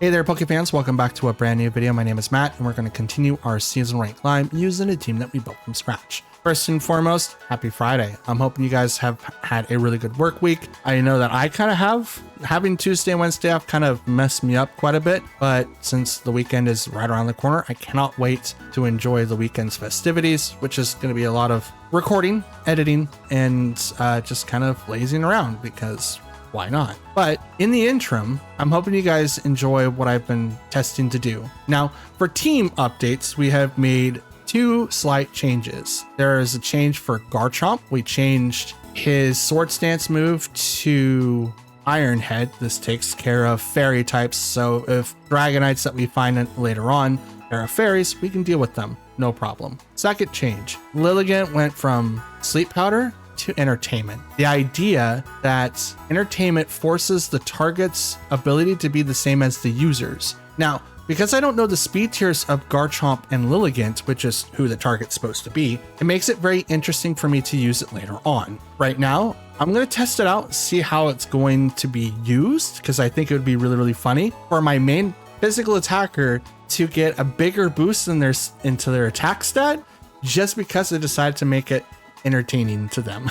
Hey there, Poke fans, welcome back to a brand new video. My name is Matt, and we're going to continue our season rank climb using a team that we built from scratch. First and foremost, happy Friday. I'm hoping you guys have had a really good work week. I know that I kind of have. Having Tuesday and Wednesday off kind of messed me up quite a bit, but since the weekend is right around the corner, I cannot wait to enjoy the weekend's festivities, which is going to be a lot of recording, editing, and just kind of lazing around because why not? But in the interim, I'm hoping you guys enjoy what I've been testing to do. Now, for team updates, we have made two slight changes. There is a change for Garchomp. We changed his Sword Stance move to Iron Head. This takes care of fairy types, so if Dragonites that we find later on are fairies, we can deal with them, no problem. Second change, Lilligant went from Sleep Powder to Entertainment. The idea that Entertainment forces the target's ability to be the same as the user's. Now, because I don't know the speed tiers of Garchomp and Lilligant, which is who the target's supposed to be, it makes it very interesting for me to use it later on. Right now, I'm going to test it out, see how it's going to be used, because I think it would be really, really funny for my main physical attacker to get a bigger boost into their attack stat, just because I decided to make it entertaining to them.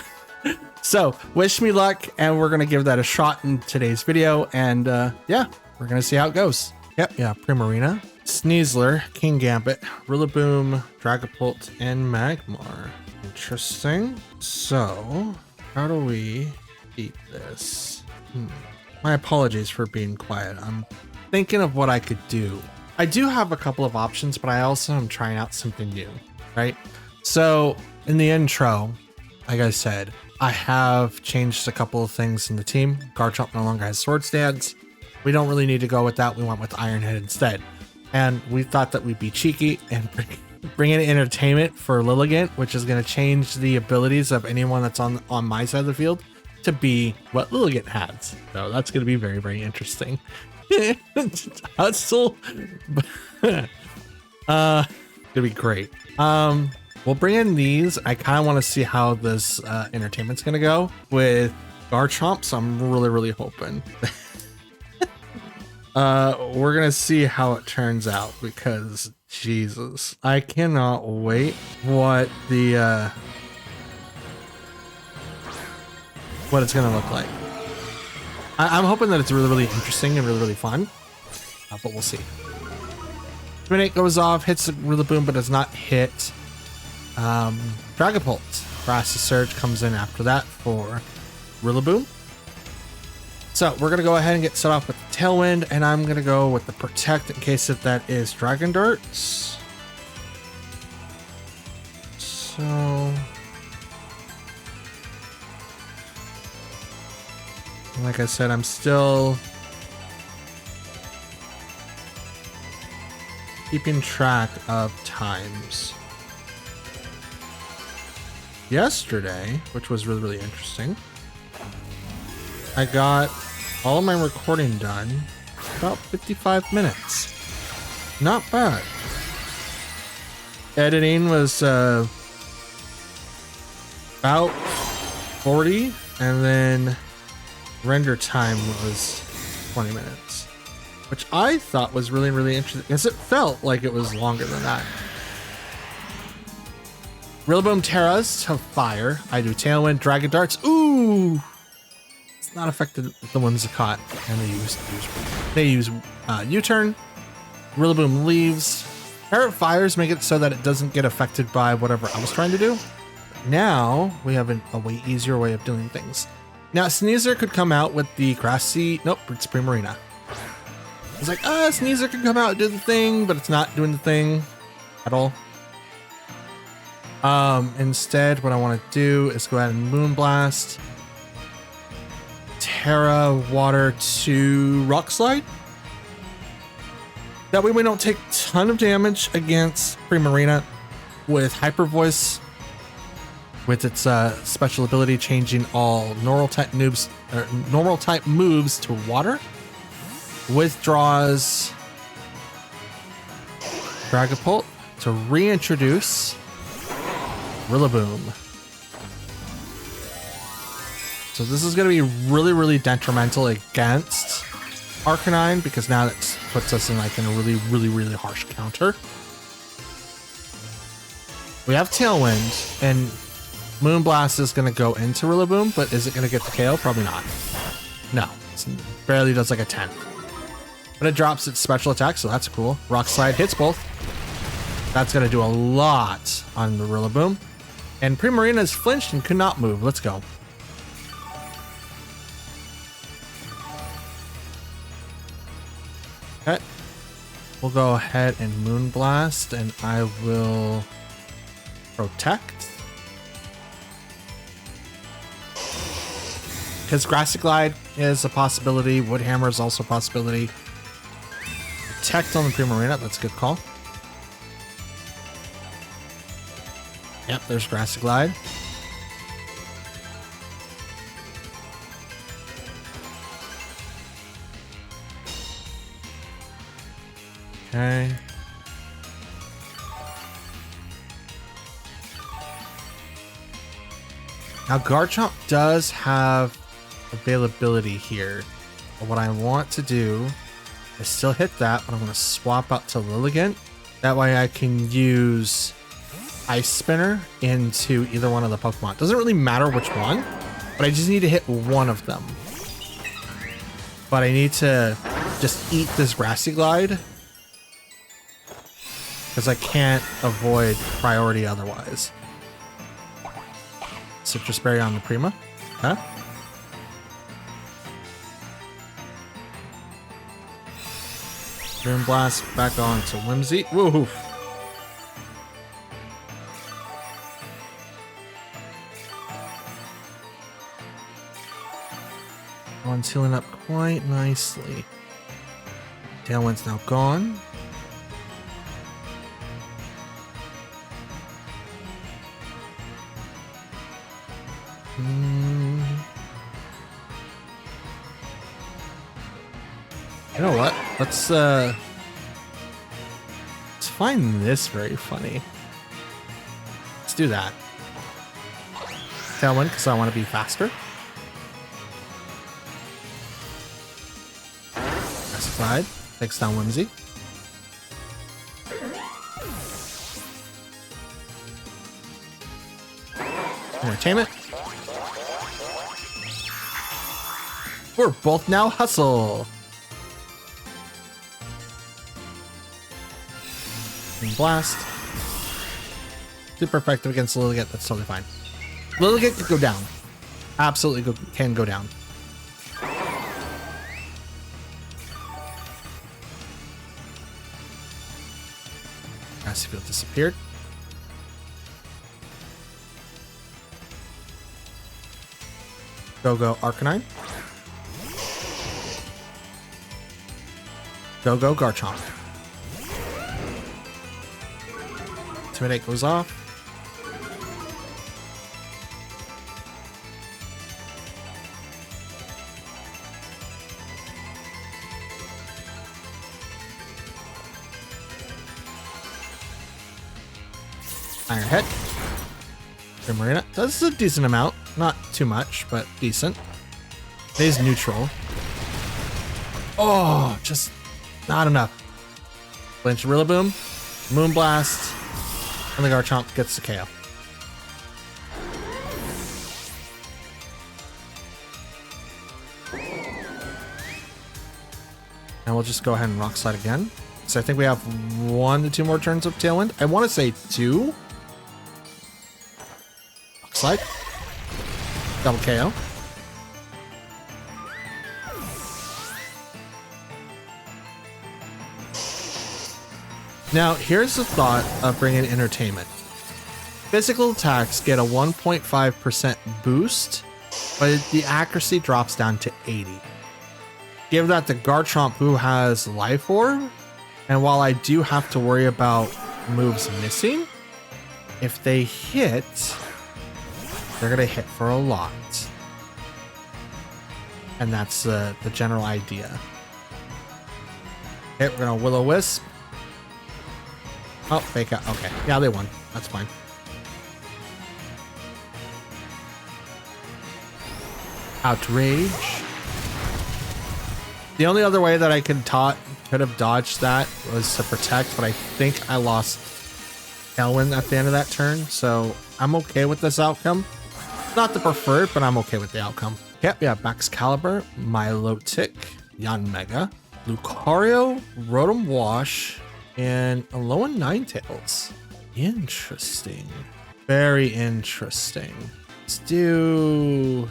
So wish me luck, and we're going to give that a shot in today's video. And yeah, we're going to see how it goes. Yep, yeah, Primarina, Sneasler, King Gambit, Rillaboom, Dragapult, and Magmar. Interesting. So how do we beat this? My apologies for being quiet. I'm thinking of what I could do. I do have a couple of options, but I also am trying out something new, right? So in the intro, like I said, I have changed a couple of things in the team. Garchomp no longer has Sword Stance. We don't really need to go with that. We went with Iron Head instead. And we thought that we'd be cheeky and bring in Entertainment for Lilligant, which is going to change the abilities of anyone that's on my side of the field to be what Lilligant has. So that's going to be very, very interesting. Hustle. Gonna be great. We'll bring in these. I kind of want to see how this Entertainment's going to go with Garchomp, so I'm really, really hoping. We're gonna see how it turns out, because Jesus, I cannot wait what it's gonna look like. I'm hoping that it's really, really interesting and really, really fun, but we'll see. Spinate goes off, hits the Rillaboom, but does not hit Dragapult. Grassy Surge comes in after that for Rillaboom. So we're going to go ahead and get set off with the Tailwind, and I'm going to go with the Protect in case that is Dragon Darts. So, like I said, I'm still keeping track of times. Yesterday, which was really, really interesting, I got all of my recording done about 55 minutes. Not bad. Editing was about 40, and then render time was 20 minutes, which I thought was really, really interesting because it felt like it was longer than that. Rillaboom Terras to fire. I do Tailwind, Dragon Darts. Ooh! Not affected the ones that caught, and they use U-turn. Rillaboom leaves. Parrot fires make it so that it doesn't get affected by whatever I was trying to do. Now we have a way easier way of doing things. Now Sneasler could come out with the grassy. Nope, it's Primarina. It's like, Sneasler could come out and do the thing, but it's not doing the thing at all. Instead, what I want to do is go ahead and Moonblast. Terra Water to Rock Slide. That way we don't take a ton of damage against Primarina with Hyper Voice, with its special ability changing all normal type moves to water. Withdraws Dragapult to reintroduce Rillaboom. So this is going to be really, really detrimental against Arcanine, because now that puts us in like in a really, really, really harsh counter. We have Tailwind, and Moonblast is going to go into Rillaboom, but is it going to get the KO? Probably not. No, it barely does like a 10. But it drops its special attack, so that's cool. Rock Slide hits both. That's going to do a lot on the Rillaboom. And Primarina is flinched and could not move. Let's go. Okay. We'll go ahead and Moonblast, and I will protect. Because Grassy Glide is a possibility. Wood Hammer is also a possibility. Protect on the Primarina. That's a good call. Yep, there's Grassy Glide. Okay. Now Garchomp does have availability here. But what I want to do is still hit that, but I'm going to swap out to Lilligant. That way I can use Ice Spinner into either one of the Pokemon. Doesn't really matter which one, but I just need to hit one of them. But I need to just eat this Grassy Glide, because I can't avoid priority otherwise. Citrus Berry on the Prima. Huh? Moonblast back on to Whimsy. Woo! One's healing up quite nicely. Tailwind's now gone. You know what? Let's find this very funny. Let's do that. Tailwind, because I want to be faster. Slide takes down Whimsy. Entertainment. We're both now Hustle. And Blast. Super effective against Lilligant. That's totally fine. Lilligant could go down. Absolutely can go down. Grassy Field disappeared. Go Arcanine. Go Garchomp. Intimidate goes off. Iron Head. Primarina. That's a decent amount. Not too much, but decent. It is neutral. Oh, just not enough. Flinch Rillaboom. Moonblast. And the Garchomp gets the KO. And we'll just go ahead and Rock Slide again. So I think we have 1 to 2 more turns of Tailwind. I want to say 2. Rock Slide. Double KO. Now, here's the thought of bringing Entertainment. Physical attacks get a 1.5% boost, but the accuracy drops down to 80. Give that to Garchomp, who has Life Orb, and while I do have to worry about moves missing, if they hit, they're going to hit for a lot. And that's the general idea. Okay, we're going to Will-O-Wisp. Oh, fake out. Okay. Yeah, they won. That's fine. Outrage. The only other way that I could have dodged that was to protect, but I think I lost Tailwind at the end of that turn, so I'm okay with this outcome. Not the preferred, but I'm okay with the outcome. Yep, we have Excalibur, Milotic, Yanmega, Lucario, Rotom Wash, and Alolan Ninetales. Interesting. Very interesting. Let's do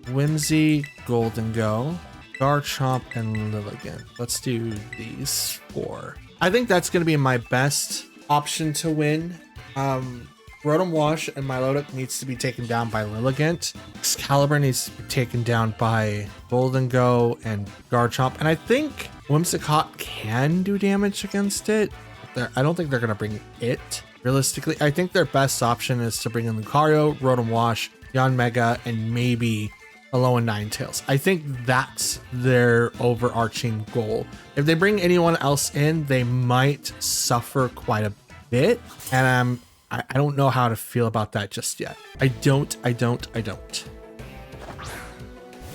Whimsy, Golden Go, Garchomp, and Lilligant. Let's do these 4. I think that's going to be my best option to win. Rotom Wash and Milotic needs to be taken down by Lilligant. Excalibur needs to be taken down by Golden Go and Garchomp. And I think Whimsicott can do damage against it. I don't think they're going to bring it. Realistically, I think their best option is to bring in Lucario, Rotom Wash, Yanmega, and maybe Alolan Ninetales. I think that's their overarching goal. If they bring anyone else in, they might suffer quite a bit. And I don't know how to feel about that just yet. I don't.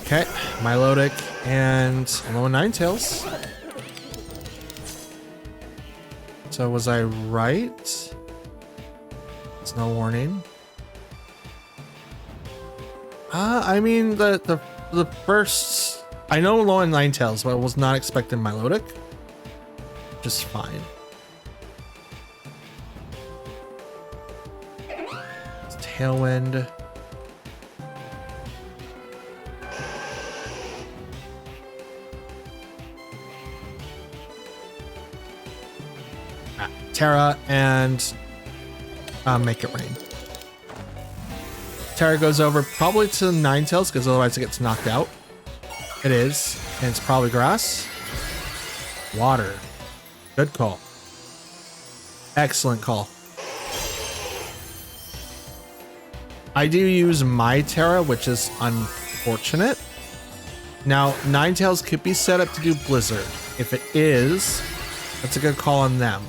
Okay, Milotic and Alolan Ninetales. So was I right? There's no warning. I mean the first, I know Alolan Ninetales, but I was not expecting Milotic. Just fine. It's Tailwind. Terra and make it rain. Terra goes over probably to Ninetales because otherwise it gets knocked out. It is, and it's probably grass. Water. Good call. Excellent call. I do use my Terra, which is unfortunate. Now, Ninetales could be set up to do Blizzard. If it is, that's a good call on them.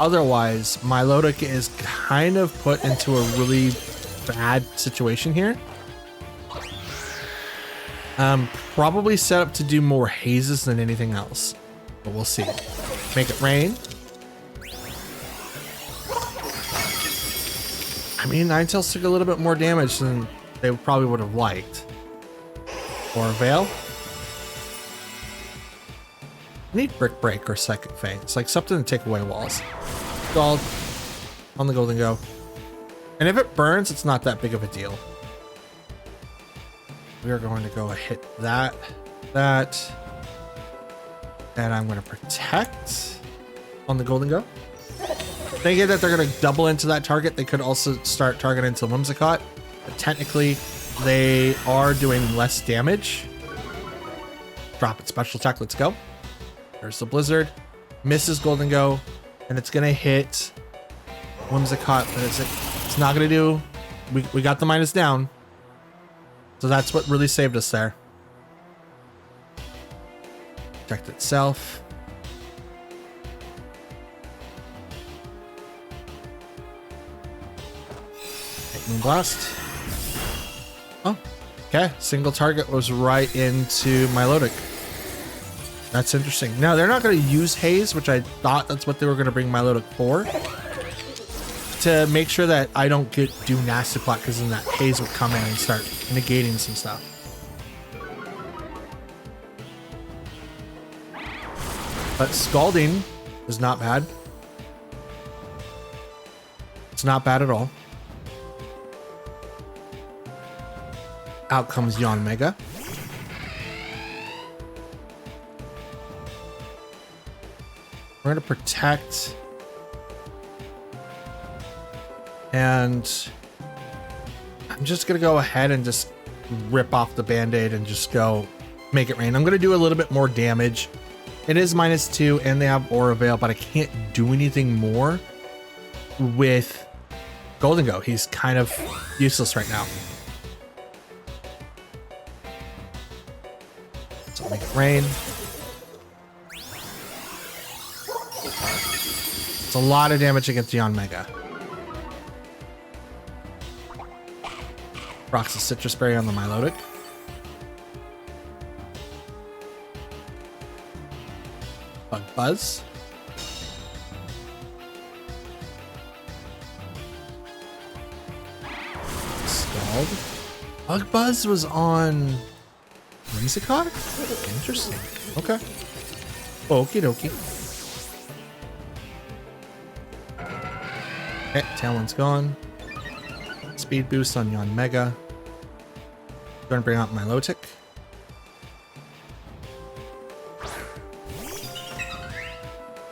Otherwise, Milotic is kind of put into a really bad situation here. Probably set up to do more hazes than anything else, but we'll see. Make it rain. I mean, Ninetales took a little bit more damage than they probably would have liked. Or Veil. I need Brick Break or Second Fang. It's like something to take away walls. Scald on the Golden Go. And if it burns, it's not that big of a deal. We are going to go hit that, and I'm going to protect on the Golden Go. Thinking that they're going to double into that target. They could also start targeting into Whimsicott, but technically they are doing less damage. Drop it, special attack, let's go. There's the Blizzard, misses Golden Go, and it's going to hit Whimsicott, but it's not going to do. We got the minus down. So that's what really saved us there. Protect itself. Moonblast. Oh, okay. Single target was right into Milotic. That's interesting. Now, they're not going to use Haze, which I thought that's what they were going to bring Milotic for. To make sure that I don't do Nasty Plot, because then that Haze would come in and start negating some stuff. But Scalding is not bad. It's not bad at all. Out comes Yanmega. We're going to protect. And I'm just going to go ahead and just rip off the Band-Aid and just go make it rain. I'm going to do a little bit more damage. It is -2 and they have Aura Veil, but I can't do anything more with Golden Go. He's kind of useless right now. So make it rain. It's a lot of damage against Yanmega. Rocks the Citrus Berry on the Milotic. Buzz. Stalled. Bug Buzz was on Whimsicott? Interesting. Okay. Okie dokie. Okay, Tailwind's gone. Speed boost on Yon Mega. Going to bring out Milotic.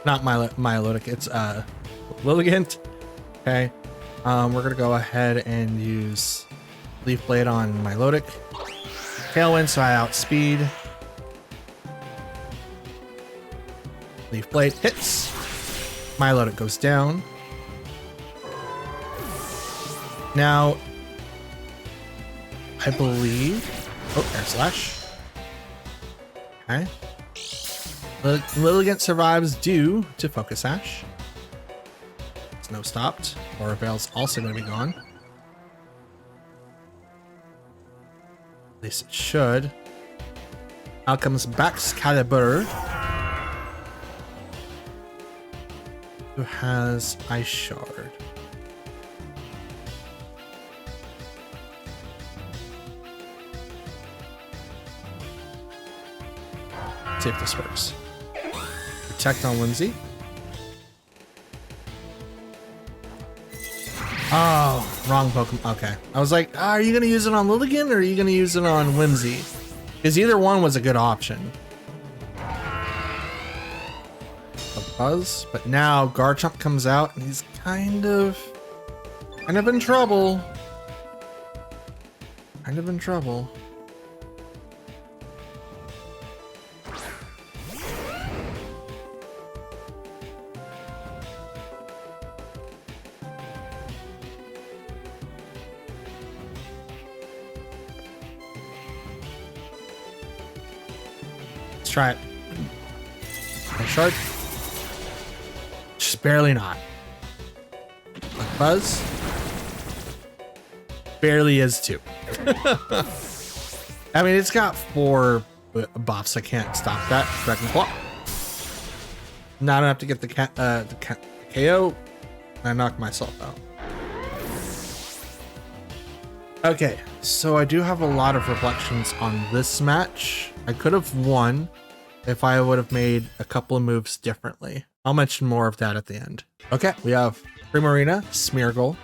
Not Milotic, it's Lilligant. Okay. We're gonna go ahead and use Leaf Blade on Milotic. Tailwind, so I outspeed. Leaf Blade hits. Milotic goes down. Now, I believe. Oh, Air Slash. Okay. Lilligant survives due to Focus Sash. Snow stopped. Aura Veil's also going to be gone. At least it should. Out comes Baxcalibur, who has Ice Shard. Let's see if this works. Protect on Whimsy. Oh, wrong Pokemon. Okay. I was like, are you going to use it on Lilligant or are you going to use it on Whimsy? Because either one was a good option. A Buzz. But now Garchomp comes out and he's kind of in trouble. Kind of in trouble. Try it. Nice shard. Just barely not. Like Buzz. Barely is too. I mean, it's got 4 buffs. I can't stop that. Dragon Claw. Not enough to get the KO. I knocked myself out. Okay, so I do have a lot of reflections on this match. I could have won if I would have made a couple of moves differently. I'll mention more of that at the end. Okay, we have Primarina, Smeargle,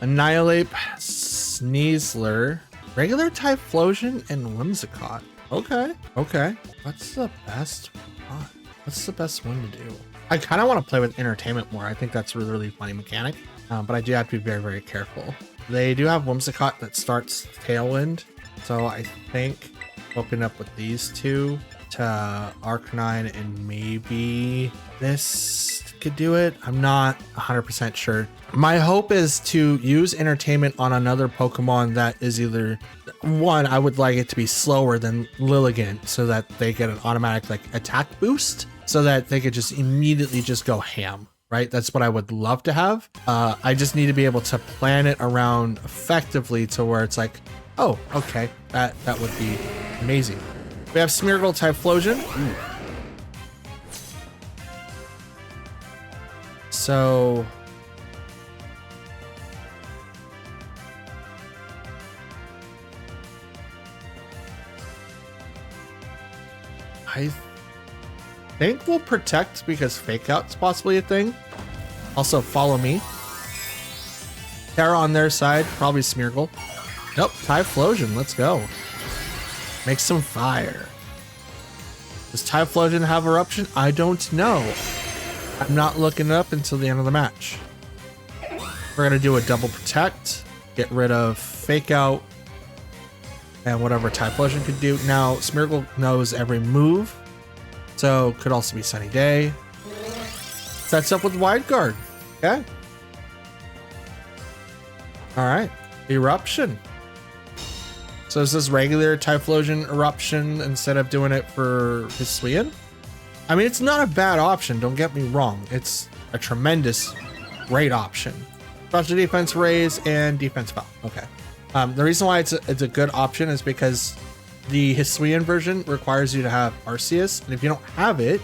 Annihilate, Sneasler, regular Typhlosion, and Whimsicott. Okay, okay. What's the best one? What's the best one to do? I kind of want to play with Entertainment more. I think that's a really, really funny mechanic, but I do have to be very, very careful. They do have Whimsicott that starts Tailwind, so I think open up with these two to Arcanine and maybe this could do it. I'm not 100% sure. My hope is to use Entertainment on another Pokemon that is either one, I would like it to be slower than Lilligant so that they get an automatic like attack boost so that they could just immediately just go ham, right? That's what I would love to have. I just need to be able to plan it around effectively to where it's like, oh, okay, that would be amazing. We have Smeargle Typhlosion. Ooh. So I think we'll protect because Fake Out's possibly a thing. Also, Follow Me. Terra on their side, probably Smeargle. Nope, Typhlosion, let's go. Make some fire. Does Typhlosion have Eruption? I don't know. I'm not looking it up until the end of the match. We're gonna do a double protect, get rid of Fake Out, and whatever Typhlosion could do. Now, Smeargle knows every move, so could also be Sunny Day. Sets up with Wide Guard. Okay. All right, Eruption. So is this regular Typhlosion Eruption instead of doing it for Hisuian? I mean, it's not a bad option, don't get me wrong. It's a tremendous, great option. Special defense raise and defense foul. Okay. The reason why it's a good option is because the Hisuian version requires you to have Arceus, and if you don't have it,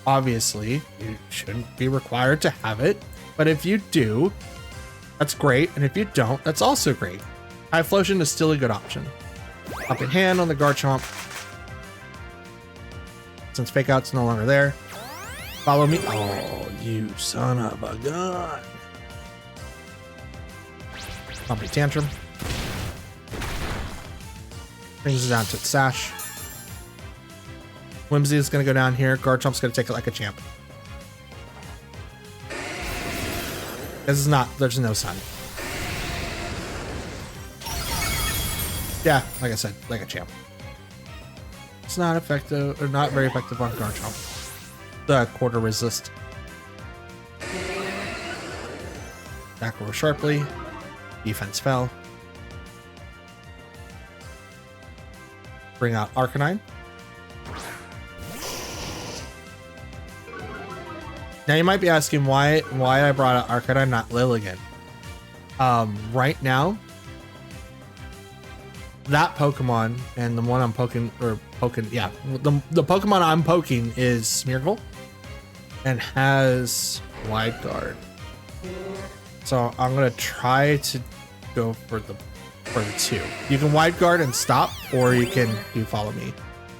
Obviously, you shouldn't be required to have it, but if you do, that's great, and if you don't, that's also great. Typhlosion is still a good option. Up in hand on the Garchomp. Since Fake Out's no longer there. Follow me. Oh, you son of a gun. Pumpy Tantrum. Brings it down to Sash. Whimsy is going to go down here. Garchomp's going to take it like a champ. This is not, there's no sun. Yeah, like I said, like a champ. It's not effective, or not very effective on Garchomp. The quarter resist. Back row sharply. Defense fell. Bring out Arcanine. Now you might be asking why I brought out Arcanine, not Lilligant. Right now, that Pokemon and the one I'm poking, the Pokemon I'm poking is Smeargle and has Wide Guard. So I'm gonna try to go for the two. You can Wide Guard and stop, or you can do Follow Me.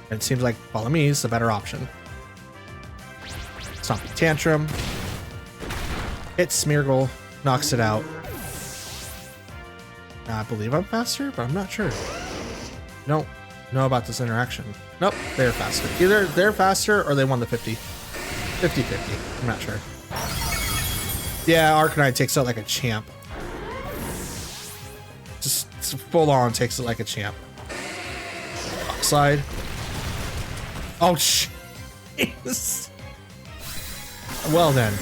And it seems like Follow Me is the better option. Stomping Tantrum. Hits Smeargle, knocks it out. I believe I'm faster, but I'm not sure. I don't know about this interaction. Nope, they're faster. Either they're faster or they won the 50. 50-50. I'm not sure. Yeah, Arcanine takes it like a champ. Just full on takes it like a champ. Slide. Oh, jeez. Well then.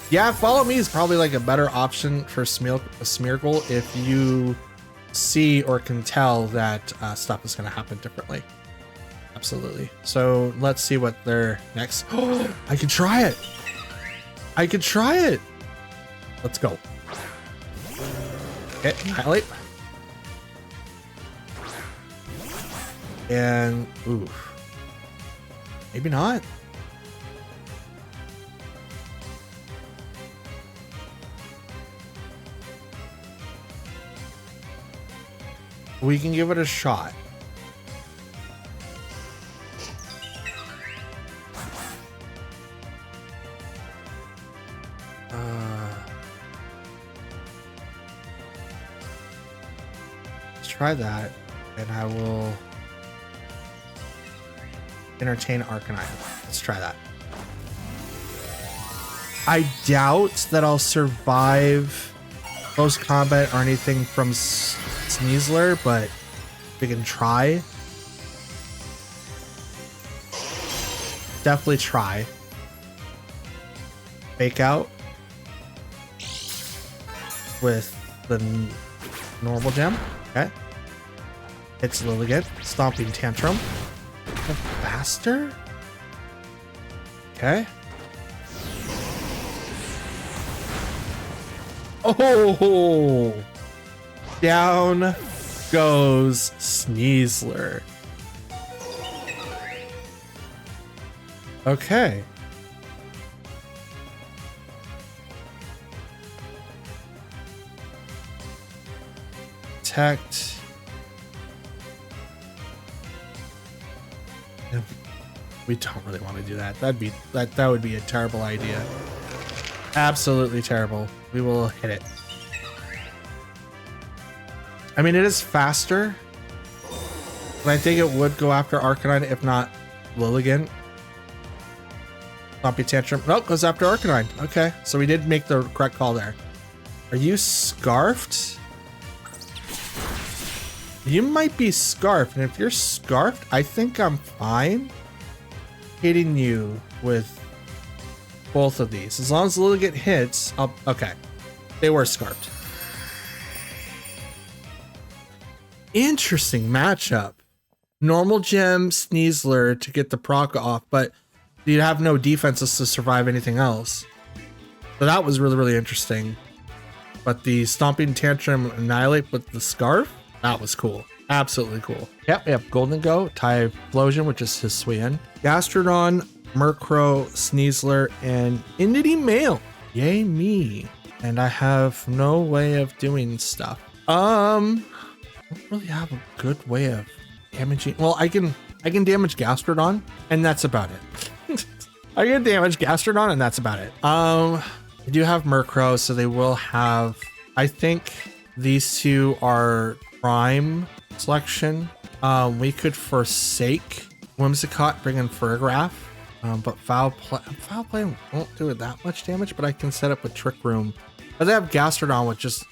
Yeah, Follow Me is probably like a better option for Smeargle if you see or can tell that stuff is going to happen differently. Absolutely. So let's see what they're next. Oh, I could try it. I could try it. Let's go. Okay, Annihilate. And, ooh. Maybe not. We can give it a shot. Let's try that, and I will entertain Arcanine. Let's try that. I doubt that I'll survive post combat or anything from Sneasler, but we can try. Definitely try. Fake Out with the normal gem. Okay. It's Lilligant. Stomping Tantrum. Faster? Okay. Oh! Down goes Sneasler. Okay. Protect. We don't really want to do that. That would be a terrible idea. Absolutely terrible. We will hit it. I mean, it is faster, but I think it would go after Arcanine, if not Lilligant. Stompy Tantrum. Nope, goes after Arcanine. Okay, so we did make the correct call there. Are you scarfed? You might be scarfed, and if you're scarfed, I think I'm fine hitting you with both of these. As long as Lilligant hits, okay. They were scarfed. Interesting matchup. Normal gem Sneasler to get the proc off, but you have no defenses to survive anything else. So that was really, really interesting. But the Stomping Tantrum Annihilate with the Scarf, that was cool. Absolutely cool. Yep, we have Golden Go, Typhlosion, which is Hisuian, Gastrodon, Murkrow, Sneasler, and Inity Male. Yay me. And I have no way of doing stuff. I don't really have a good way of damaging. Well, I can damage Gastrodon, and that's about it. I can damage Gastrodon, and that's about it. I do have Murkrow, so they will have, I think these two are prime selection. We could forsake Whimsicott, bring in Fergraph, but Foul Play won't do it that much damage, but I can set up a Trick Room. But they have Gastrodon, which just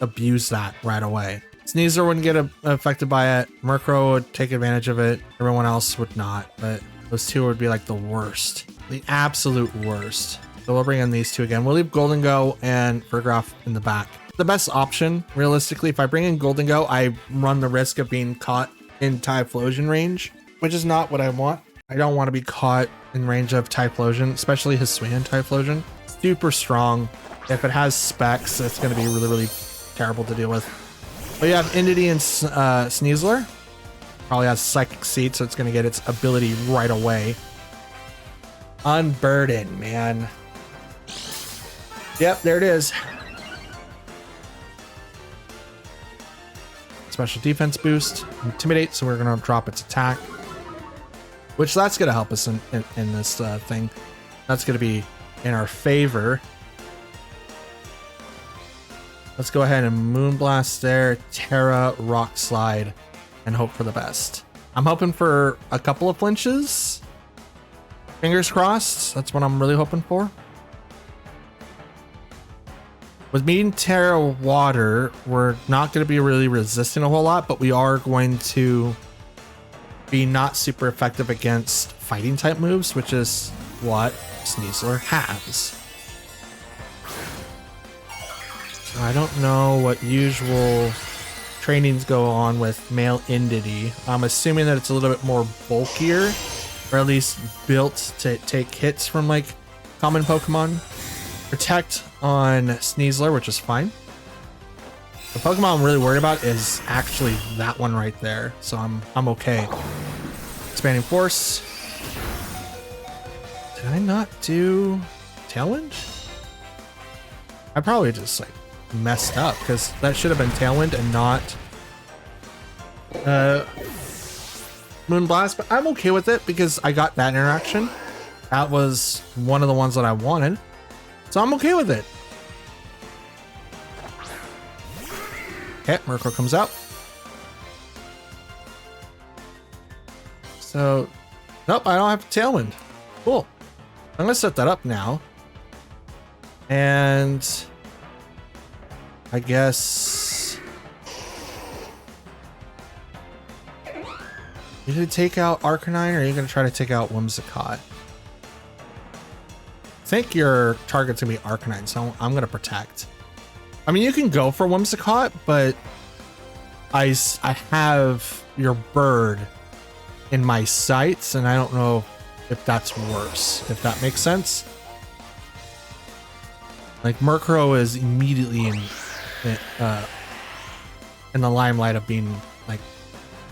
abuse that right away. Sneasler wouldn't get affected by it. Murkrow would take advantage of it. Everyone else would not, but those two would be like the worst, the absolute worst. So we'll bring in these two again. We'll leave Golden Go and Fergraph in the back. The best option, realistically, if I bring in Golden Go, I run the risk of being caught in Typhlosion range, which is not what I want. I don't want to be caught in range of Typhlosion, especially Hisuian Typhlosion. Super strong. If it has specs, it's going to be really, really terrible to deal with. But you have Inity and Sneasler. Probably has Psychic Seed, so it's going to get its ability right away. Unburden, man. Yep, there it is. Special defense boost, Intimidate, so we're going to drop its attack. Which that's going to help us in this thing. That's going to be in our favor. Let's go ahead and Moonblast there, Terra, Rock Slide, and hope for the best. I'm hoping for a couple of flinches. Fingers crossed. That's what I'm really hoping for. With being Terra Water, we're not going to be really resisting a whole lot, but we are going to be not super effective against fighting type moves, which is what Sneasler has. So I don't know what usual trainings go on with male Inity. I'm assuming that it's a little bit more bulkier, or at least built to take hits from like common Pokemon. Protect on Sneasler, which is fine. The Pokemon I'm really worried about is actually that one right there, so I'm okay. Expanding Force. Did I not do Tailwind? I probably just like messed up because that should have been Tailwind and not Moonblast, but I'm okay with it because I got that interaction. That was one of the ones that I wanted. So I'm okay with it. Okay, Murkrow comes out. So, nope, I don't have Tailwind. Cool. I'm gonna set that up now. And I guess you gonna take out Arcanine, or are you gonna try to take out Whimsicott? I think your target's gonna be Arcanine, so I'm gonna protect. I mean, you can go for Whimsicott, but I have your bird in my sights, and I don't know if that's worse, if that makes sense. Like, Murkrow is immediately in the limelight of being like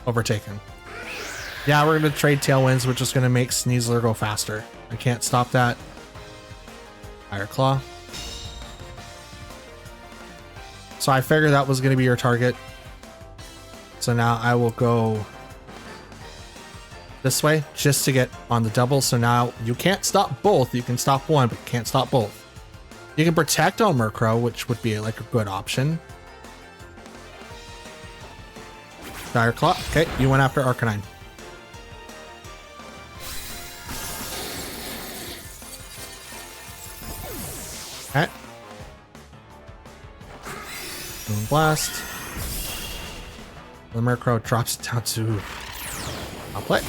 overtaken. Yeah, we're gonna trade Tailwinds, which is gonna make Sneasler go faster. I can't stop that. Fire Claw. So I figured that was going to be your target. So now I will go this way just to get on the double. So now you can't stop both. You can stop one, but you can't stop both. You can protect on Murkrow, which would be like a good option. Fire Claw. Okay, you went after Arcanine. Okay. Blast. The Murkrow drops it down to I'll play.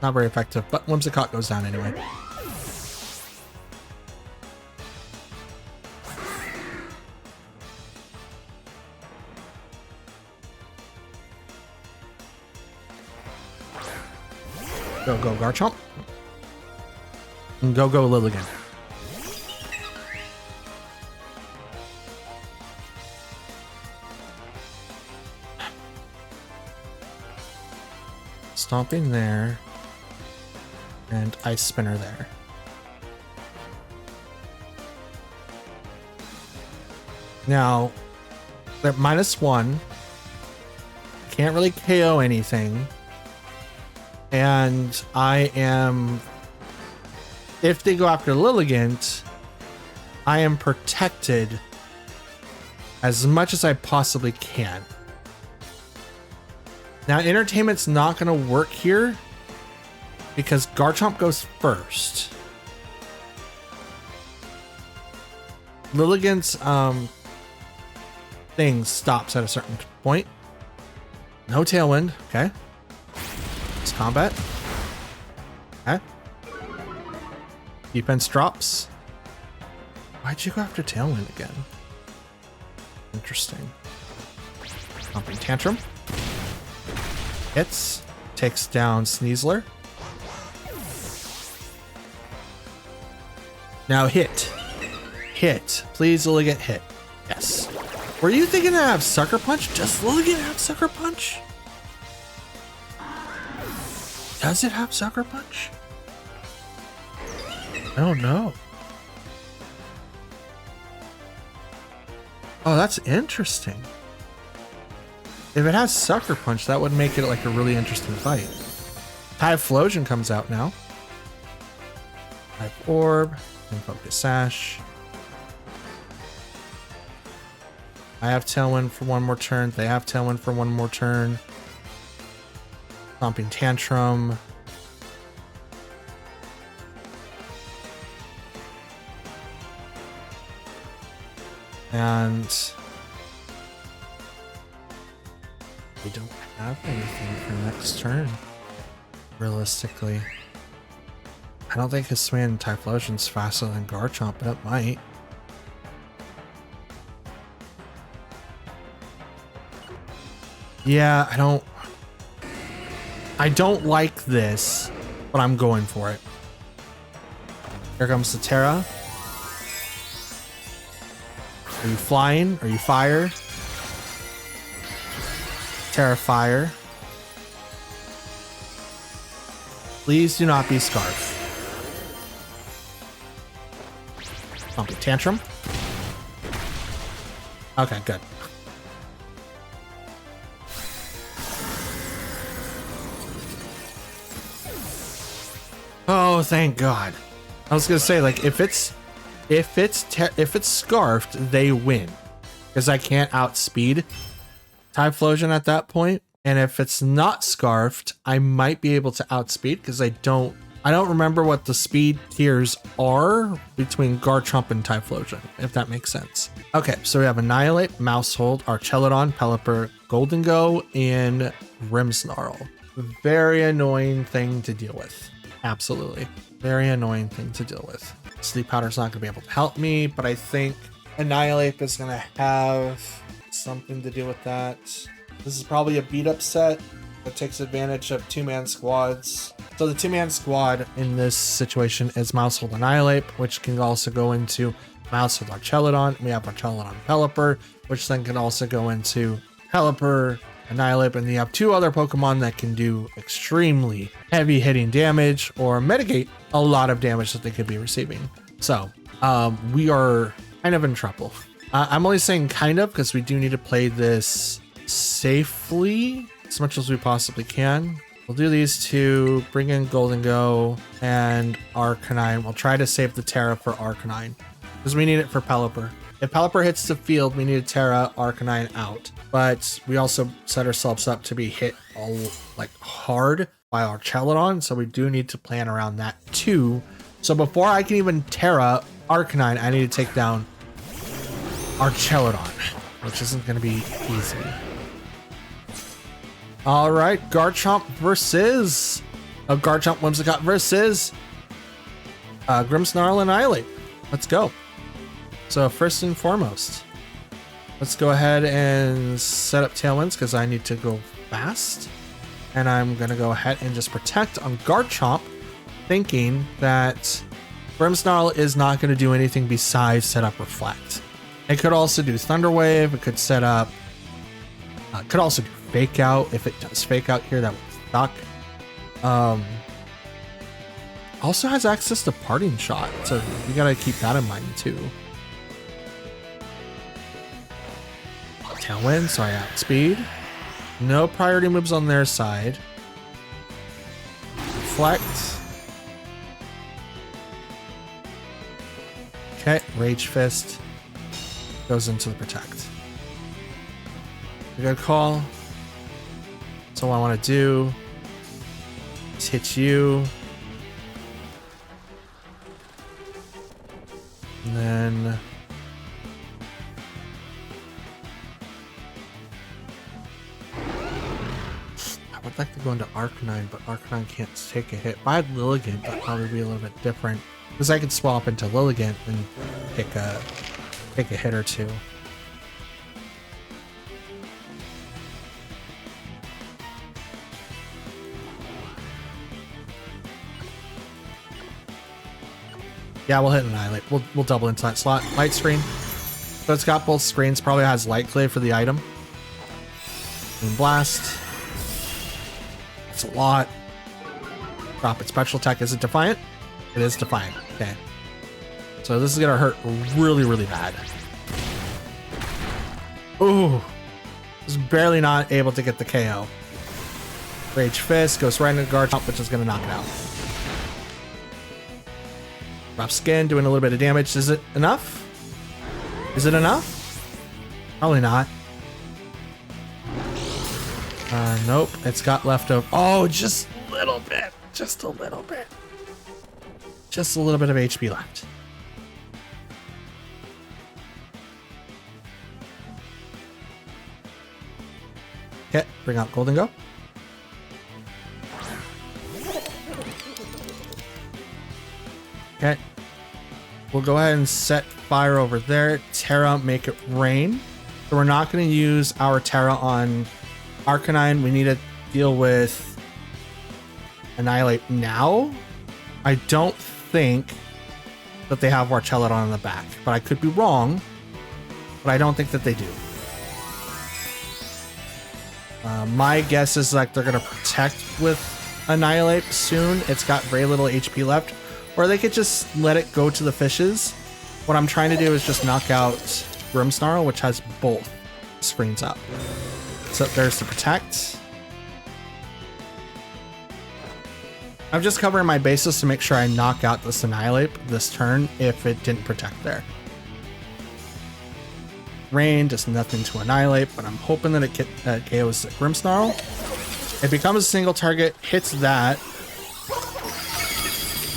Not very effective, but Whimsicott goes down anyway. Go Garchomp. And go Lilligant. Stomping there. And Ice Spinner there. Now, they're -1. Can't really KO anything. And I am... If they go after Lilligant, I am protected as much as I possibly can. Now, Entertainment's not going to work here because Garchomp goes first. Lilligant's thing stops at a certain point. No Tailwind. Okay. It's combat. Okay. Defense drops. Why'd you go after Tailwind again? Interesting. Pumping Tantrum. Hits. Takes down Sneasler. Now hit. Hit. Please, Lilligant, hit. Yes. Were you thinking to have Sucker Punch? Does Lilligant have Sucker Punch? Does it have Sucker Punch? I don't know. Oh, that's interesting. If it has Sucker Punch, that would make it like a really interesting fight. Typhlosion comes out now. Type Orb and Focus Sash. I have Tailwind for one more turn. They have Tailwind for one more turn. Stomping Tantrum. And we don't have anything for next turn, realistically. I don't think Hisuian Typhlosion's faster than Garchomp, but it might. Yeah, I don't like this, but I'm going for it. Here comes the Terra. Are you flying? Are you fire? Terra Fire. Please do not be Scarf. Pumping Tantrum. Okay, good. Oh, thank God. I was gonna say, like, if it's Scarfed, they win, because I can't outspeed Typhlosion at that point. And if it's not Scarfed, I might be able to outspeed, because I don't remember what the speed tiers are between Garchomp and Typhlosion, if that makes sense. Okay, so we have Annihilate, Mousehold, Archelodon, Pelipper, Goldengo, and Grimmsnarl. Very annoying thing to deal with. Absolutely. Very annoying thing to deal with. Sleep Powder's not going to be able to help me, but I think Annihilate is going to have something to do with that. This is probably a beat-up set that takes advantage of two-man squads. So the two-man squad in this situation is Mousehold Annihilate, which can also go into Mousehold Archelodon. We have Archelodon Pelipper, which then can also go into Pelipper Annihilate, and you have two other Pokemon that can do extremely heavy hitting damage or mitigate a lot of damage that they could be receiving. So we are kind of in trouble. I'm only saying kind of because we do need to play this safely as much as we possibly can. We'll do these two, bring in Goldengo and Arcanine. We'll try to save the Terra for Arcanine because we need it for Pelipper. If Pelipper hits the field, we need a Terra Arcanine out. But we also set ourselves up to be hit all like hard by Archelodon, so we do need to plan around that too. So before I can even Terra Arcanine, I need to take down Archelodon, which isn't going to be easy. All right, Garchomp versus Garchomp Whimsicott versus Grimmsnarl and Annihilate. Let's go. So first and foremost, let's go ahead and set up Tailwinds because I need to go fast. And I'm going to go ahead and just protect on Garchomp, thinking that Grimmsnarl is not going to do anything besides set up Reflect. It could also do Thunder Wave. It could set up, could also do Fake Out. If it does Fake Out here, that would suck. Also has access to parting shot, so you gotta keep that in mind too. Tailwind, sorry, outspeed. No priority moves on their side. Reflect. Okay, Rage Fist goes into the protect. Good call. So what I want to do is hit you. And then I would like to go into Arcanine, but Arcanine can't take a hit. If I had Lilligant, that'd probably be a little bit different. Because I could swap into Lilligant and take a hit or two. Yeah, we'll hit Annihilate. We'll double into that slot. Light Screen. So it's got both screens. Probably has Light Clay for the item. Moon Blast. That's a lot. Drop its special attack. Is it Defiant? It is Defiant. Okay. So this is gonna hurt really, really bad. Ooh. Just barely not able to get the KO. Rage Fist goes right into guard chomp, which is gonna knock it out. Rough Skin doing a little bit of damage. Is it enough? Is it enough? Probably not. Nope. It's got leftover. Oh, just a little bit. Just a little bit. Just a little bit of HP left. Okay, bring out Golden Go. Okay. We'll go ahead and set fire over there. Terra, make it rain. So we're not going to use our Terra on Arcanine. We need to deal with Annihilate now. I don't think that they have Warchelladon on the back, but I could be wrong. But I don't think that they do. My guess is like they're going to protect with Annihilate soon. It's got very little HP left. Or they could just let it go to the fishes. What I'm trying to do is just knock out Grimmsnarl, which has both screens up. So there's the protect. I'm just covering my bases to make sure I knock out this Annihilate this turn if it didn't protect there. Rain does nothing to Annihilate, but I'm hoping that it KOs the Grimmsnarl. It becomes a single target, hits that,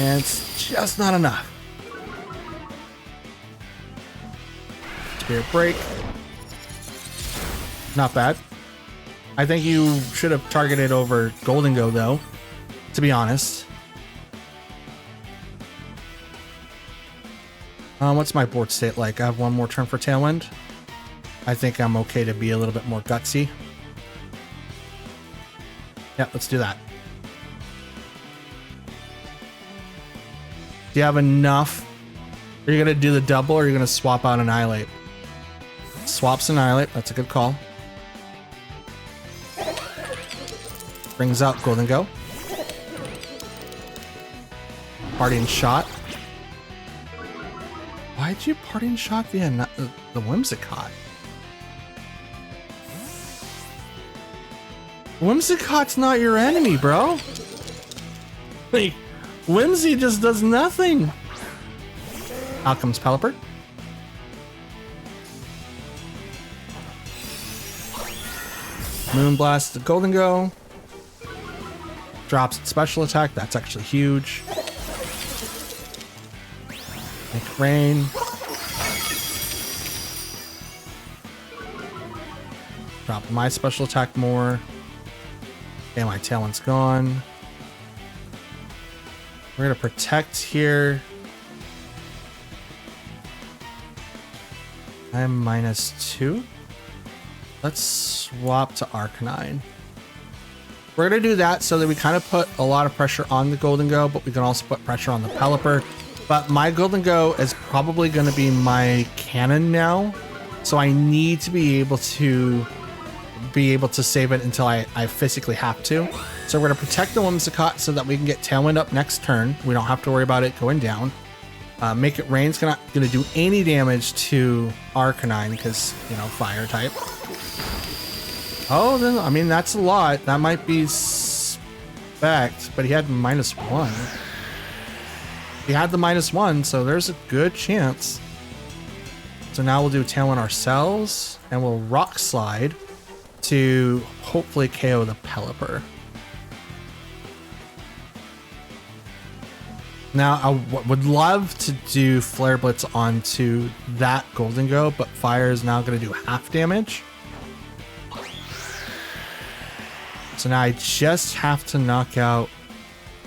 and it's just not enough. Spirit Break. Not bad. I think you should have targeted over Golden Go though, to be honest. What's my board state like? I have one more turn for Tailwind. I think I'm okay to be a little bit more gutsy. Yeah, let's do that. Do you have enough? Are you going to do the double or are you going to swap out Annihilate? Swaps Annihilate. That's a good call. Brings out Golden Go. Parting Shot. Why'd you Parting Shot the Whimsicott? Whimsicott's not your enemy, bro. Like, Whimsy just does nothing. Out comes Pelipper. Moonblast the Golden Go. Drops its special attack. That's actually huge. Make it rain. Drop my special attack more. Okay, my Tailwind's gone. We're going to protect here. I'm -2. Let's swap to Arcanine. We're going to do that so that we kind of put a lot of pressure on the Golden Go, but we can also put pressure on the Pelipper. But my Golden Go is probably going to be my cannon now. So I need to be able to be able to save it until I physically have to. So we're going to protect the Whimsicott so that we can get Tailwind up next turn. We don't have to worry about it going down. Make It Rain's not going to do any damage to Arcanine because, you know, fire type. Oh, then, I mean, that's a lot. That might be Spect, but he had -1. He had the -1, so there's a good chance. So now we'll do Tailwind ourselves, and we'll Rock Slide to hopefully KO the Pelipper. Now, I would love to do Flare Blitz onto that Golden Go, but Fire is now going to do half damage. So now I just have to knock out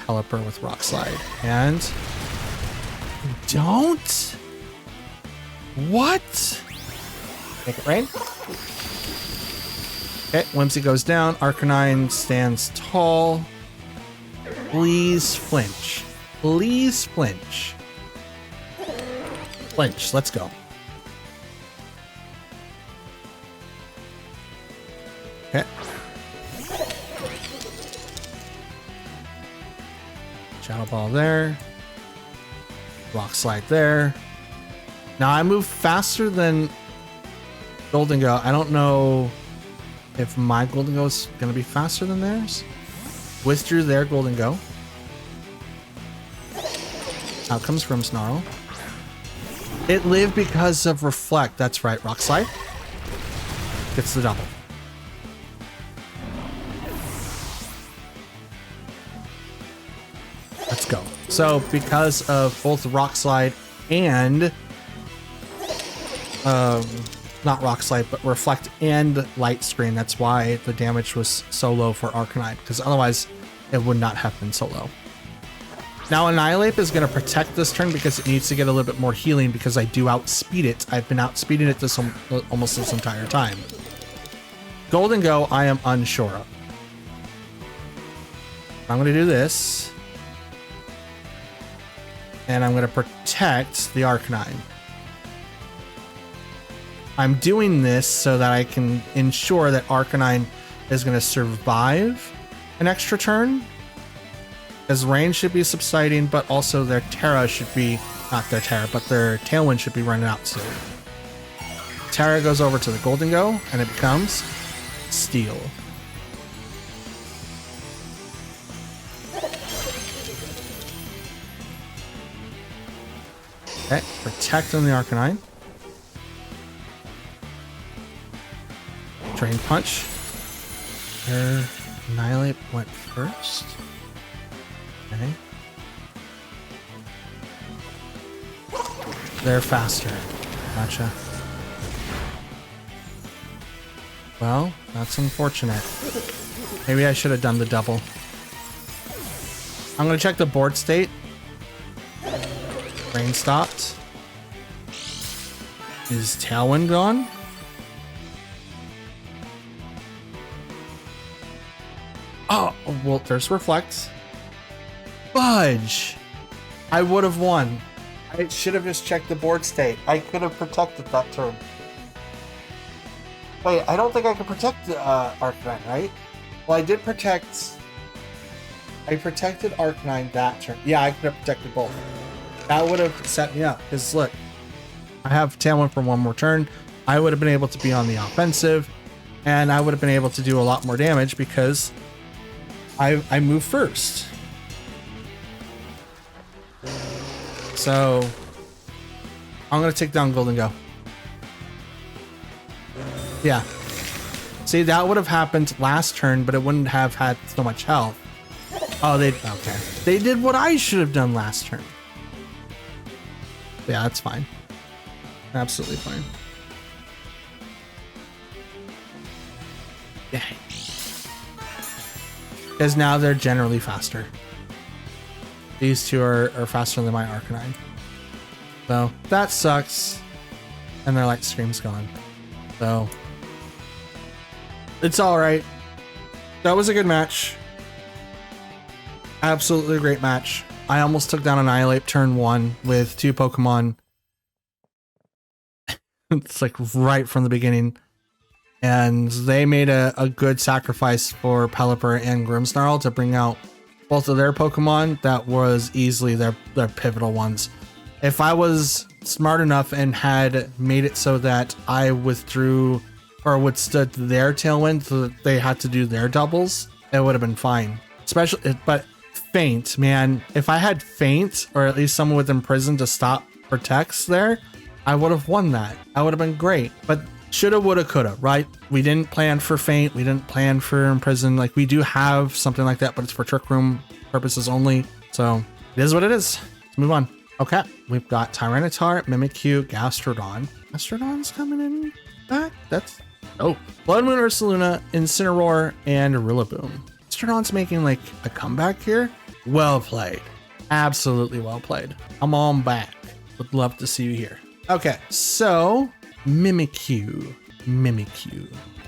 Pelipper with Rock Slide. And... don't? What? Make It Rain. Okay, Whimsy goes down. Arcanine stands tall. Please flinch. Please flinch. Flinch, let's go. Okay. Shadow Ball there. Rock Slide there. Now I move faster than Golden Go. I don't know if my Golden Go is going to be faster than theirs. Withdrew their Golden Go. Out comes Grimmsnarl. It lived because of Reflect. That's right. Rock Slide. Gets the double. Let's go. So because of both Rock Slide and not Rock Slide, but Reflect and Light Screen, that's why the damage was so low for Arcanine, because otherwise it would not have been so low. Now Annihilate is going to protect this turn because it needs to get a little bit more healing because I do outspeed it. I've been outspeeding it this almost this entire time. Golden Go, I am unsure of. I'm going to do this. And I'm going to protect the Arcanine. I'm doing this so that I can ensure that Arcanine is going to survive an extra turn. As Rain should be subsiding, but also their Terra should be, not their Terra, but their Tailwind should be running out soon. Terra goes over to the Golden Go, and it becomes Steel. Okay, protect on the Arcanine. Drain Punch. Their Annihilate went first. Okay. They're faster. Gotcha. Well, that's unfortunate. Maybe I should have done the double. I'm going to check the board state. Rain stopped. Is Tailwind gone? Oh, well, there's Reflect. Fudge! I would have won. I should have just checked the board state. I could have protected that turn. Wait, I don't think I could protect Arcanine, right? Well, I did protect... I protected Arcanine that turn. Yeah, I could have protected both. That would have set me up. Because look, I have Tailwind for one more turn. I would have been able to be on the offensive. And I would have been able to do a lot more damage because I moved first. So I'm going to take down Golden Go. Yeah. See, that would have happened last turn, but it wouldn't have had so much health. Oh, okay. They did what I should have done last turn. Yeah, that's fine. Absolutely fine. Yeah. Because now they're generally faster. These two are faster than my Arcanine. So that sucks. And their Light Scream's gone. So it's alright. That was a good match. Absolutely a great match. I almost took down Annihilate turn 1 with 2 Pokemon. It's like right from the beginning. And they made a good sacrifice for Pelipper and Grimmsnarl to bring out both of their Pokemon that was easily their pivotal ones. If I was smart enough and had made it so that I withdrew or withstood their Tailwind so that they had to do their doubles, it would have been fine. Especially, but Feint, man, if I had Feint or at least someone with Imprison to stop Protects there, I would have won that. That would have been great. But shoulda, woulda, coulda, right? We didn't plan for Feint. We didn't plan for Imprison. Like, we do have something like that, but it's for Trick Room purposes only. So it is what it is. Let's move on. Okay, we've got Tyranitar, Mimikyu, Gastrodon. Gastrodon's coming in back. That's Blood Moon, Ursaluna, Incineroar, and Rillaboom. Gastrodon's making like a comeback here. Well played. Absolutely well played. I'm on back. Would love to see you here. Okay, so Mimikyu.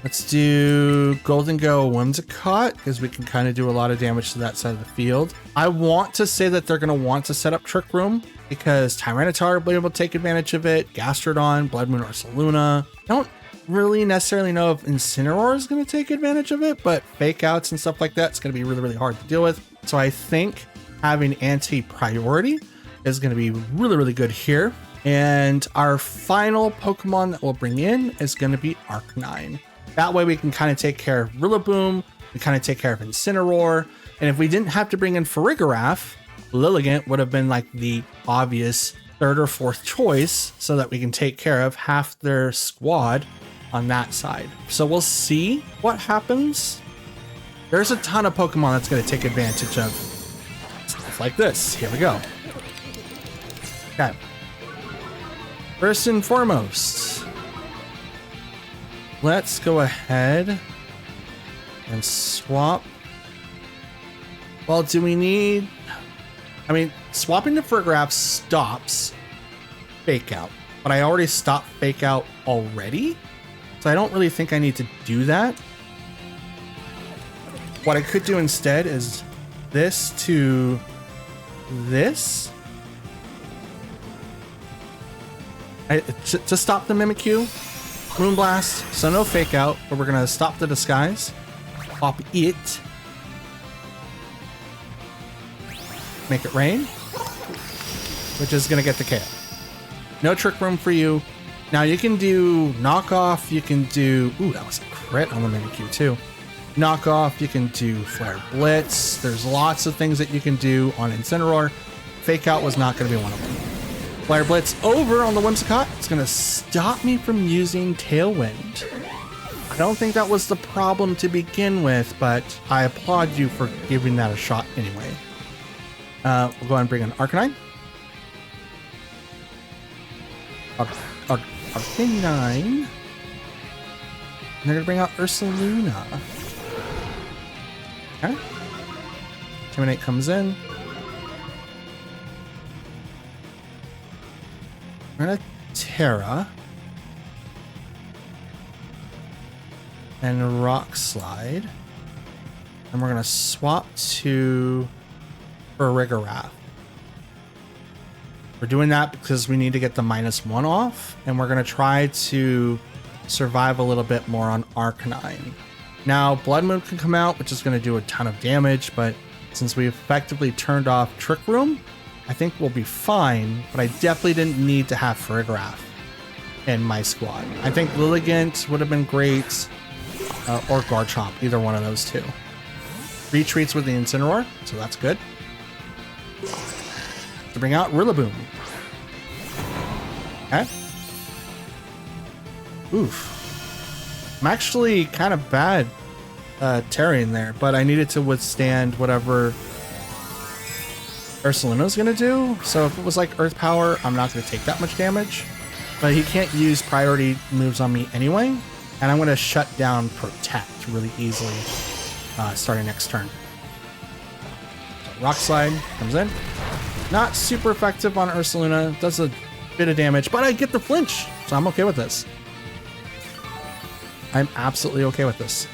Let's do Golden Go Whimsicott because we can kind of do a lot of damage to that side of the field. I want to say that they're going to want to set up Trick Room because Tyranitar will be able to take advantage of it. Gastrodon, Blood Moon, Ursaluna. I don't really necessarily know if Incineroar is going to take advantage of it, but fake outs and stuff like that is going to be really, really hard to deal with. So I think having anti-priority is going to be really, really good here. And our final Pokemon that we'll bring in is going to be Arcanine. That way we can kind of take care of Rillaboom, we kind of take care of Incineroar, and if we didn't have to bring in Farigiraf, Lilligant would have been like the obvious third or fourth choice so that we can take care of half their squad on that side. So we'll see what happens. There's a ton of Pokemon that's going to take advantage of stuff like this. Here we go. Okay. First and foremost, let's go ahead and swap. Well, do we need... I mean, swapping to Farigiraf stops Fake Out, but I already stopped Fake Out already, so I don't really think I need to do that. What I could do instead is this to this. To stop the Mimikyu, Moonblast, so no Fake Out, but we're gonna stop the disguise, pop it, make it rain, which is gonna get the KO. No Trick Room for you. Now you can do knockoff, you can do, ooh, that was a crit on the Mimikyu too. Knockoff, you can do Flare Blitz. There's lots of things that you can do on Incineroar. Fake Out was not gonna be one of them. Flare Blitz over on the Whimsicott. It's going to stop me from using Tailwind. I don't think that was the problem to begin with, but I applaud you for giving that a shot anyway. We'll go ahead and bring in Arcanine. Arcanine. And they're going to bring out Ursaluna. Okay. Intimidate comes in. We're gonna Terra and Rock Slide, and we're gonna swap to Farigiraf. We're doing that because we need to get the -1 off, and we're gonna try to survive a little bit more on Arcanine. Now, Blood Moon can come out, which is gonna do a ton of damage, but since we effectively turned off Trick Room, I think we'll be fine, but I definitely didn't need to have Farigiraf in my squad. I think Lilligant would have been great, or Garchomp, either one of those two. Retreats with the Incineroar, so that's good. To bring out Rillaboom. Okay. Oof. I'm actually kind of bad Terrying there, but I needed to withstand whatever Ursaluna's gonna do. So if it was like Earth Power, I'm not gonna take that much damage. But he can't use priority moves on me anyway, and I'm gonna shut down Protect really easily starting next turn. So Rock Slide comes in. Not super effective on Ursaluna, does a bit of damage, but I get the flinch, so I'm okay with this. I'm absolutely okay with this.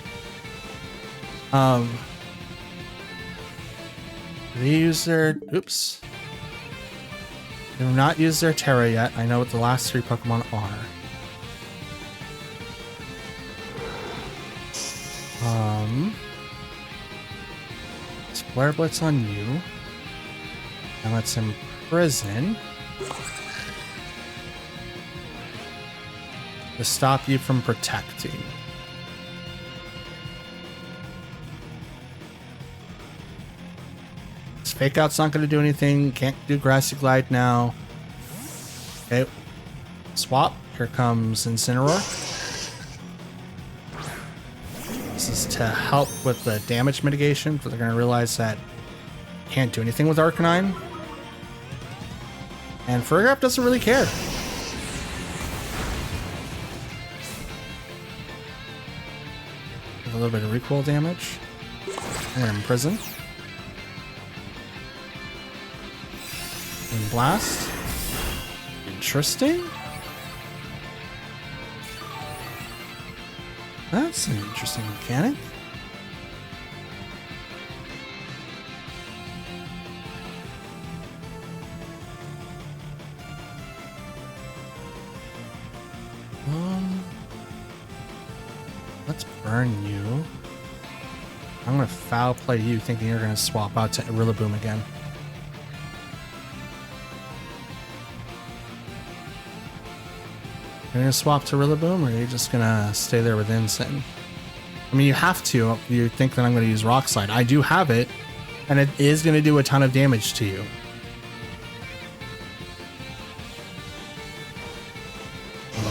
They use their... Oops. They have not used their Terra yet. I know what the last 3 Pokemon are. Let's Flare Blitz on you. And let's imprison. To stop you from protecting. This Fake Out's not going to do anything. Can't do Grassy Glide now. Okay. Swap. Here comes Incineroar. This is to help with the damage mitigation, but they're going to realize that can't do anything with Arcanine. And Ferrograph doesn't really care. A little bit of recoil damage. I'm going to Imprison. And Blast. Interesting. That's an interesting mechanic. Let's burn you. I'm gonna foul play you, thinking you're gonna swap out to Rillaboom again. You're gonna swap to Rillaboom, or are you just gonna stay there with Incin? I mean, you have to. You think that I'm gonna use Rock Slide. I do have it, and it is gonna do a ton of damage to you.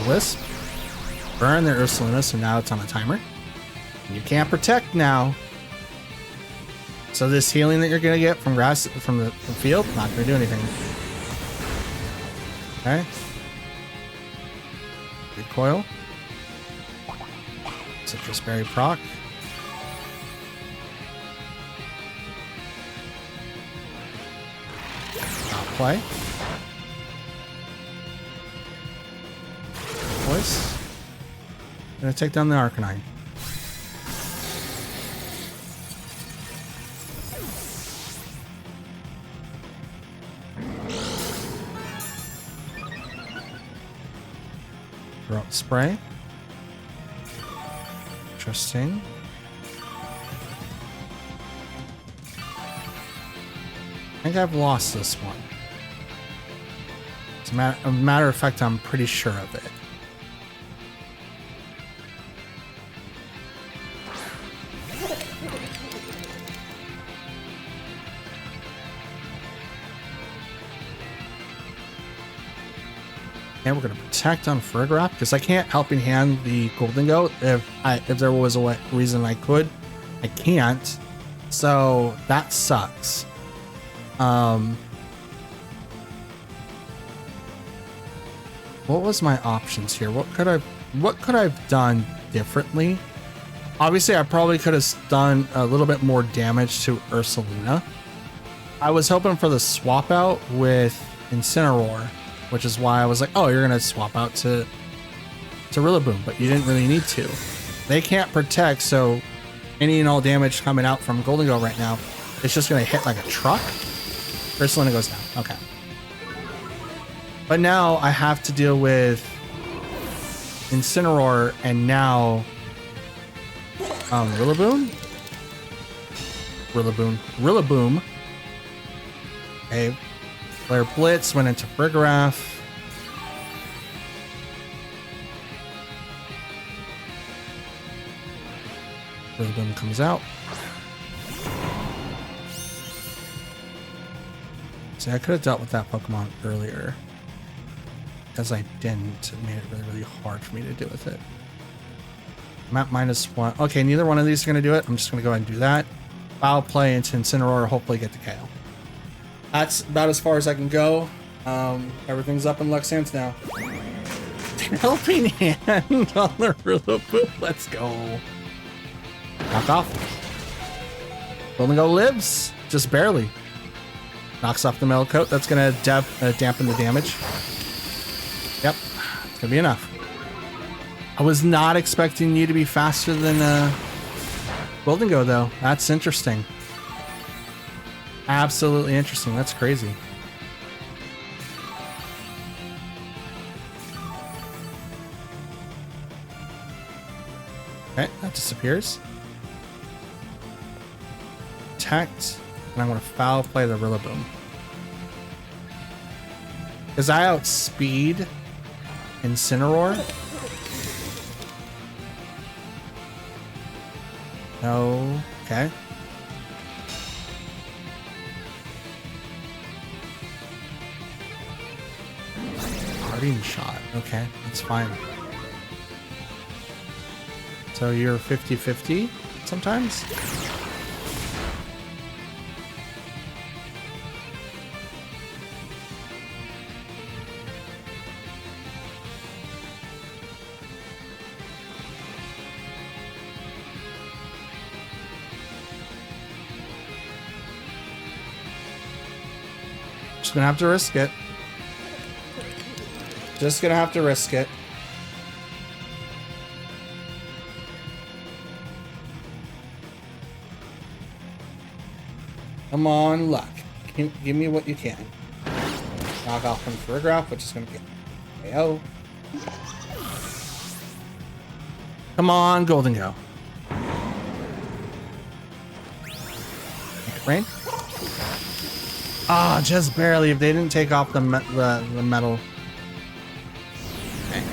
Wisp. Burn their Ursaluna, so now it's on a timer. You can't protect now. So this healing that you're gonna get from the field, not gonna do anything. Okay. Recoil. Citrus Berry proc. Play. Voice. Gonna take down the Arcanine. Throat spray. Interesting. I think I've lost this one. As a matter of fact, I'm pretty sure of it. And we're going to protect on Ferrograph because I can't helping hand the Golden Goat. If there was a reason I could, I can't. So that sucks. What was my options here? What could I have done differently? Obviously, I probably could have done a little bit more damage to Ursaluna. I was hoping for the swap out with Incineroar, which is why I was like, oh, you're going to swap out to Rillaboom, but you didn't really need to. They can't protect, so any and all damage coming out from Golden Goat right now, it's just going to hit like a truck. Ursaluna goes down. Okay. But now I have to deal with Incineroar and now Rillaboom. Okay. Flare Blitz went into Ferrograph. Rillaboom comes out. See, I could have dealt with that Pokemon earlier. As I didn't, it made it really, really hard for me to deal with it. I'm at -1. Okay, neither one of these are going to do it. I'm just going to go ahead and do that. Foul play into Incineroar, hopefully get the KO. That's about as far as I can go. Everything's up in Luxand's now. Helping hand on the Rillaboom. Let's go. Knock off. Golden Goat lives, just barely. Knocks off the metal coat. That's going to dampen the damage. Yep, it's gonna be enough. I was not expecting you to be faster than Golden Goat, though. That's interesting. Absolutely interesting. That's crazy. Okay, that disappears. protect, and I'm going to foul play the Rillaboom. Because I outspeed Incineroar. No. Okay. Parting shot. Okay, that's fine. So you're 50-50 sometimes? Just gonna have to risk it. Just gonna have to risk it. Come on, luck. Give me what you can. Knock off from Ferrograff, which is gonna get KO. Come on, Golden Go. Rain. Ah, just barely. If they didn't take off the metal. Okay.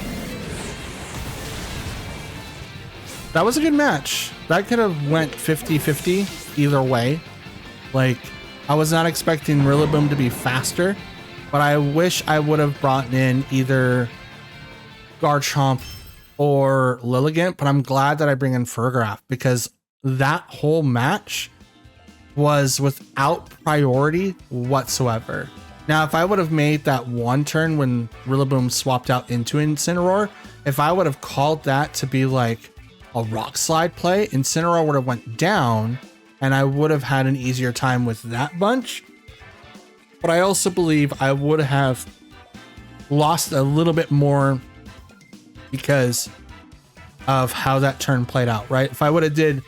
That was a good match. That could have went 50-50 either way. Like, I was not expecting Rillaboom to be faster, but I wish I would have brought in either Garchomp or Lilligant, but I'm glad that I bring in Ferrograff because that whole match was without priority whatsoever. Now, if I would have made that one turn when Rillaboom swapped out into Incineroar, if I would have called that to be like a Rock Slide play, Incineroar would have went down and I would have had an easier time with that bunch. But I also believe I would have lost a little bit more because of how that turn played out, right? If I would have did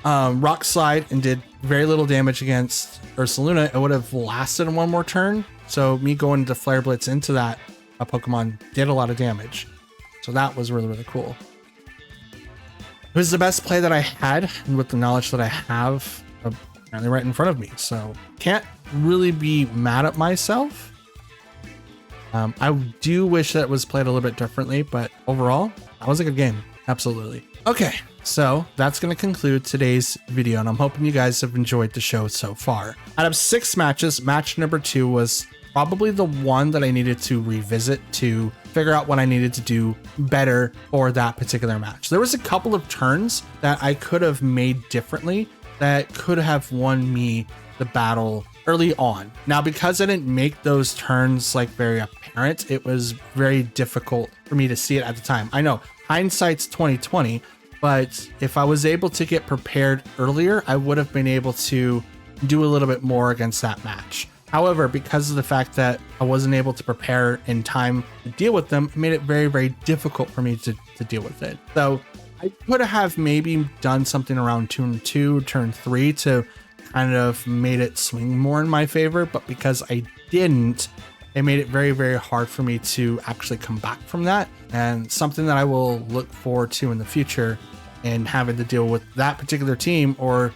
Rock Slide and did very little damage against Ursaluna, it would have lasted one more turn. So me going into Flare Blitz into that Pokemon did a lot of damage. So that was really, really cool. It was the best play that I had with the knowledge that I have apparently right in front of me. So can't really be mad at myself. I do wish that it was played a little bit differently, but overall, that was a good game. Absolutely. Okay, so that's going to conclude today's video, and I'm hoping you guys have enjoyed the show so far. Out of 6 matches, match number 2 was probably the one that I needed to revisit to figure out what I needed to do better for that particular match. There was a couple of turns that I could have made differently that could have won me the battle early on. Now, because I didn't make those turns like very apparent, it was very difficult for me to see it at the time. I know hindsight's 2020, but if I was able to get prepared earlier, I would have been able to do a little bit more against that match. However, because of the fact that I wasn't able to prepare in time to deal with them, it made it very, very difficult for me to deal with it. So I could have maybe done something around turn 2, turn 3 to kind of made it swing more in my favor. But because I didn't, it made it very, very hard for me to actually come back from that. And something that I will look forward to in the future and having to deal with that particular team or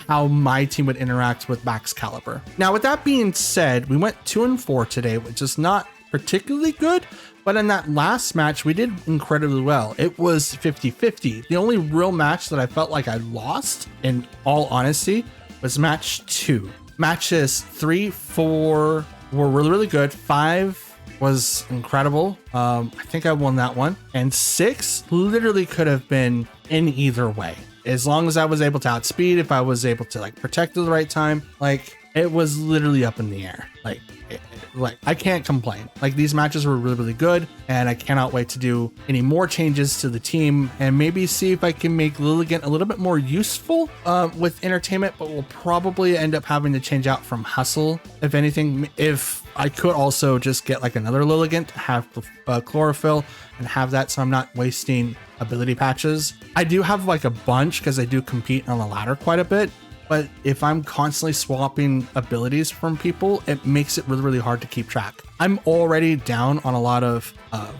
how my team would interact with Max Caliber. Now, with that being said, we went 2-4 today, which is not particularly good, but in that last match, we did incredibly well. It was 50-50. The only real match that I felt like I lost, in all honesty, was match 2. Matches 3, 4 were really, really good. 5 was incredible. I think I won that one. And 6 literally could have been in either way. As long as I was able to outspeed, if I was able to like protect at the right time, like it was literally up in the air. Like I can't complain. Like these matches were really, really good, and I cannot wait to do any more changes to the team and maybe see if I can make Lilligant a little bit more useful with entertainment, but we'll probably end up having to change out from Hustle. If anything, if I could also just get like another Lilligant to have chlorophyll and have that so I'm not wasting ability patches. I do have like a bunch because I do compete on the ladder quite a bit. but if I'm constantly swapping abilities from people, it makes it really, really hard to keep track. I'm already down on a lot of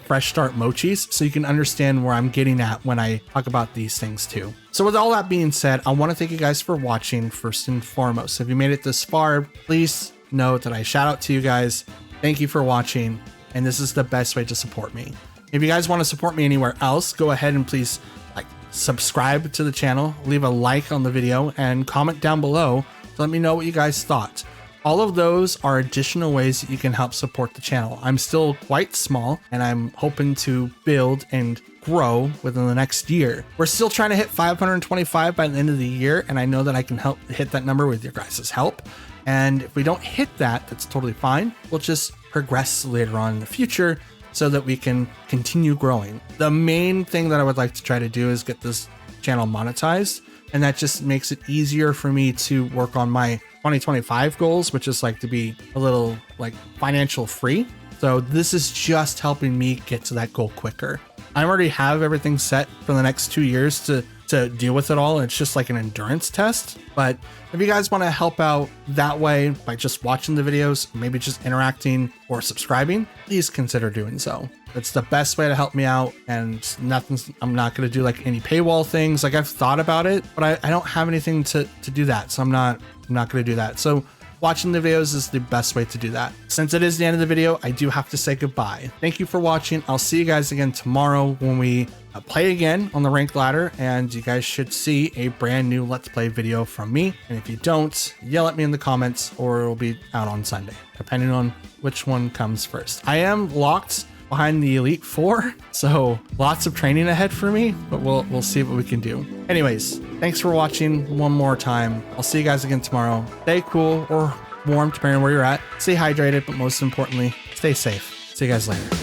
fresh start mochis, so you can understand where I'm getting at when I talk about these things too. So with all that being said, I want to thank you guys for watching first and foremost. If you made it this far, please know that I shout out to you guys. Thank you for watching, and this is the best way to support me. If you guys want to support me anywhere else, go ahead and please subscribe to the channel, leave a like on the video, and comment down below to let me know what you guys thought. All of those are additional ways that you can help support the channel. I'm still quite small, and I'm hoping to build and grow within the next year. We're still trying to hit 525 by the end of the year, and I know that I can help hit that number with your guys' help. And if we don't hit that, that's totally fine. We'll just progress later on in the future so that we can continue growing. The main thing that I would like to try to do is get this channel monetized, and that just makes it easier for me to work on my 2025 goals, which is like to be a little like financial free. So this is just helping me get to that goal quicker. I already have everything set for the next 2 years to deal with it all. It's just like an endurance test. But if you guys want to help out that way by just watching the videos, maybe just interacting or subscribing, please consider doing so. It's the best way to help me out, and I'm not going to do like any paywall things. Like I've thought about it, but I don't have anything to do that. So I'm not going to do that. So watching the videos is the best way to do that. Since it is the end of the video, I do have to say goodbye. Thank you for watching. I'll see you guys again tomorrow when we play again on the ranked ladder, and you guys should see a brand new Let's Play video from me. And if you don't, yell at me in the comments, or it'll be out on Sunday, depending on which one comes first. I am locked behind the Elite Four, so lots of training ahead for me, but we'll see what we can do. Anyways, thanks for watching one more time. I'll see you guys again tomorrow. Stay cool or warm, depending on where you're at. Stay hydrated, but most importantly, stay safe. See you guys later.